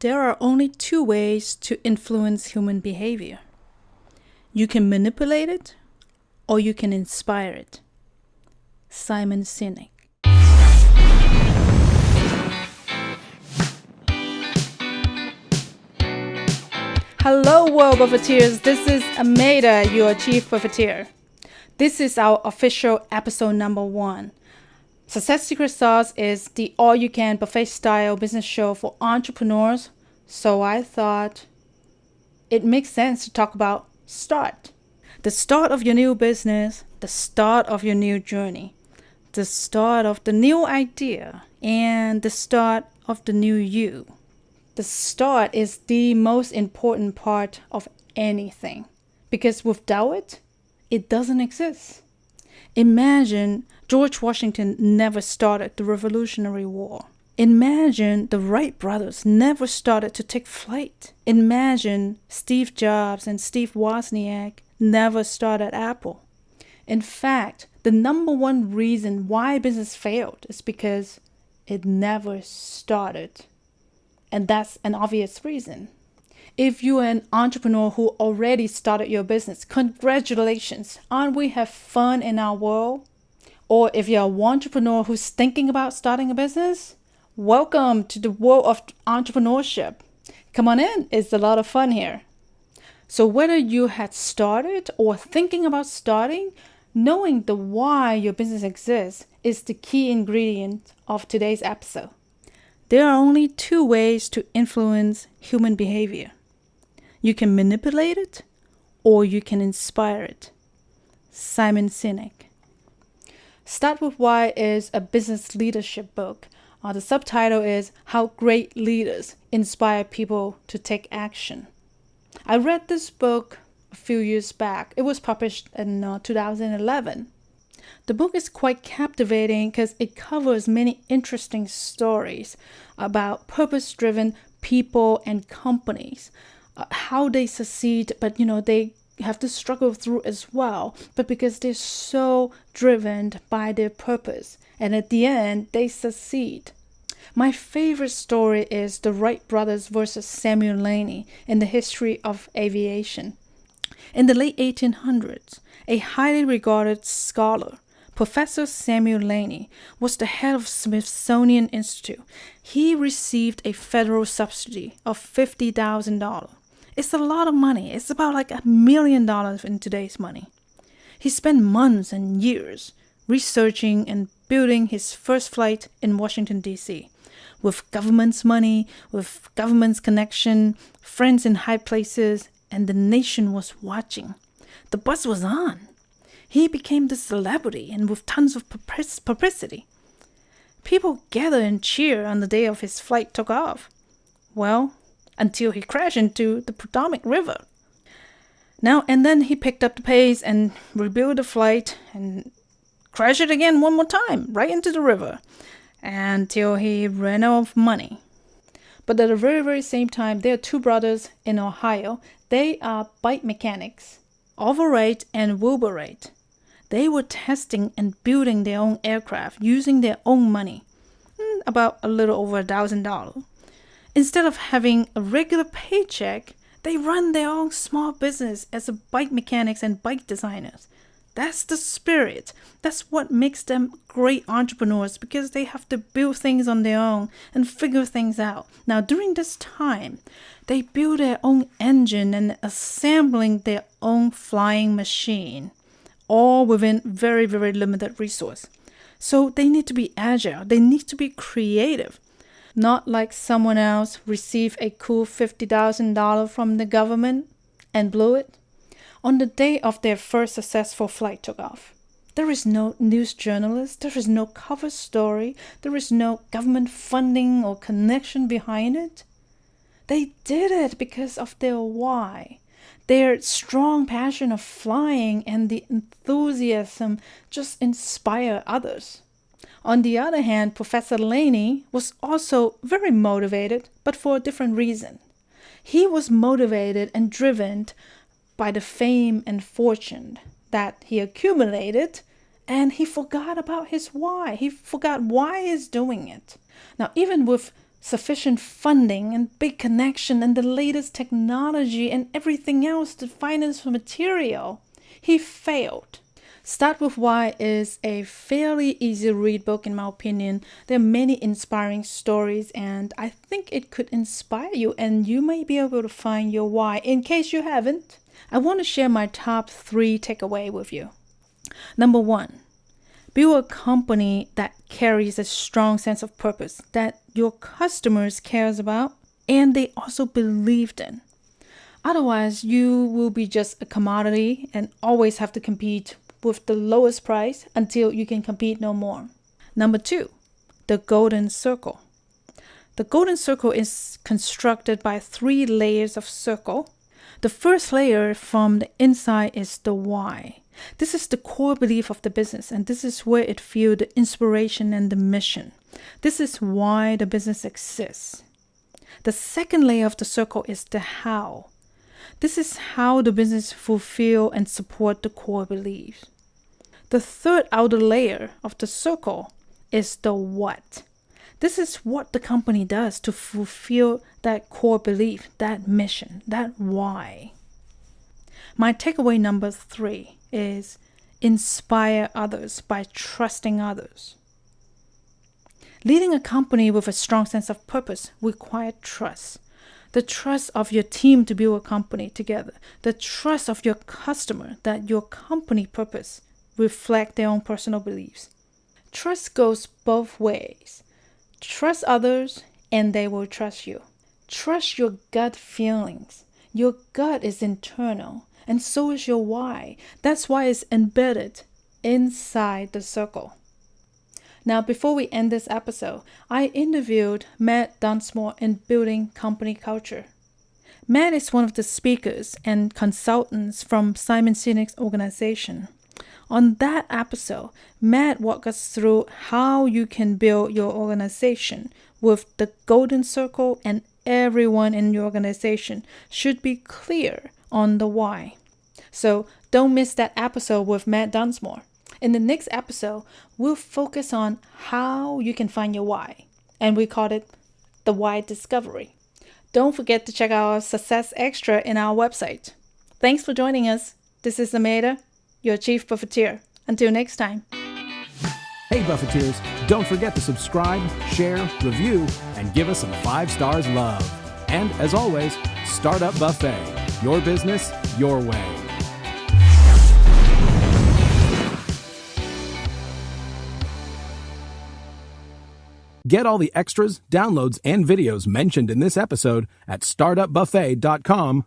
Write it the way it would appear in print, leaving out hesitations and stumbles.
There are only two ways to influence human behavior. You can manipulate it, or you can inspire it. Simon Sinek. Hello, world buffeteers. This is Amada, your chief buffeteer. This is our official episode number 1. Success Secret Sauce is the all-you-can buffet-style business show for entrepreneurs, so I thought it makes sense to talk about start. The start of your new business, the start of your new journey, the start of the new idea, and the start of the new you. The start is the most important part of anything, because without it, it doesn't exist. Imagine George Washington never started the Revolutionary War. Imagine the Wright Brothers never started to take flight. Imagine Steve Jobs and Steve Wozniak never started Apple. In fact, the number one reason why business failed is because it never started. And that's an obvious reason. If you're an entrepreneur who already started your business, congratulations. Aren't we have fun in our world? Or if you're an entrepreneur who's thinking about starting a business, welcome to the world of entrepreneurship. Come on in, it's a lot of fun here. So whether you had started or thinking about starting, knowing the why your business exists is the key ingredient of today's episode. There are only two ways to influence human behavior. You can manipulate it, or you can inspire it. Simon Sinek. Start With Why is a business leadership book. The subtitle is How Great Leaders Inspire People to Take Action. I read this book a few years back. It was published in 2011. The book is quite captivating because it covers many interesting stories about purpose-driven people and companies, how they succeed, but they have to struggle through as well, but because they're so driven by their purpose, and at the end, they succeed. My favorite story is the Wright Brothers versus Samuel Laney in the history of aviation. In the late 1800s, a highly regarded scholar, Professor Samuel Laney, was the head of Smithsonian Institute. He received a federal subsidy of $50,000. It's a lot of money. It's about like $1 million in today's money. He spent months and years researching and building his first flight in Washington, D.C. with government's money, with government's connection, friends in high places, and the nation was watching. The buzz was on. He became the celebrity and with tons of publicity. People gathered and cheered on the day of his flight took off. Well, until he crashed into the Potomac River. And then he picked up the pace and rebuilt the flight and crashed it again one more time, right into the river, until he ran out of money. But at the very, very same time, there are two brothers in Ohio. They are bike mechanics, Orville Wright and Wilbur Wright. They were testing and building their own aircraft using their own money, about a little over $1,000. Instead of having a regular paycheck, they run their own small business as bike mechanics and bike designers. That's the spirit. That's what makes them great entrepreneurs, because they have to build things on their own and figure things out. Now, during this time, they build their own engine and assembling their own flying machine, all within very, very limited resource. So they need to be agile. They need to be creative. Not like someone else received a cool $50,000 from the government and blew it. On the day of their first successful flight took off, there is no news journalist, there is no cover story, there is no government funding or connection behind it. They did it because of their why, their strong passion of flying, and the enthusiasm just inspire others. On the other hand, Professor Laney was also very motivated, but for a different reason. He was motivated and driven by the fame and fortune that he accumulated, and he forgot about his why. He forgot why he's doing it. Now, even with sufficient funding and big connection and the latest technology and everything else to finance the material. He failed. Start with Why is a fairly easy read book in my opinion. There are many inspiring stories and I think it could inspire you and you may be able to find your why. In case you haven't, I want to share my top 3 takeaway with you. Number 1, build a company that carries a strong sense of purpose that your customers cares about and they also believed in. Otherwise, you will be just a commodity and always have to compete with the lowest price until you can compete no more. Number 2, the golden circle. The golden circle is constructed by 3 layers of circle. The first layer from the inside is the why. This is the core belief of the business and this is where it fuels the inspiration and the mission. This is why the business exists. The second layer of the circle is the how. This is how the business fulfill and support the core beliefs. The third outer layer of the circle is the what. This is what the company does to fulfill that core belief, that mission, that why. My takeaway number 3 is inspire others by trusting others. Leading a company with a strong sense of purpose requires trust. The trust of your team to build a company together. The trust of your customer that your company purpose reflect their own personal beliefs. Trust goes both ways. Trust others and they will trust you. Trust your gut feelings. Your gut is internal and so is your why. That's why it's embedded inside the circle. Now, before we end this episode, I interviewed Matt Dunsmore in Building Company Culture. Matt is one of the speakers and consultants from Simon Sinek's organization. On that episode, Matt walked us through how you can build your organization with the golden circle and everyone in your organization should be clear on the why. So don't miss that episode with Matt Dunsmore. In the next episode, we'll focus on how you can find your why, and we call it the why discovery. Don't forget to check out our Success Extra in our website. Thanks for joining us. This is Ameda, your Chief Buffeteer. Until next time. Hey Buffeteers, don't forget to subscribe, share, review, and give us some 5 stars love. And as always, Startup Buffet, your business, your way. Get all the extras, downloads, and videos mentioned in this episode at startupbuffet.com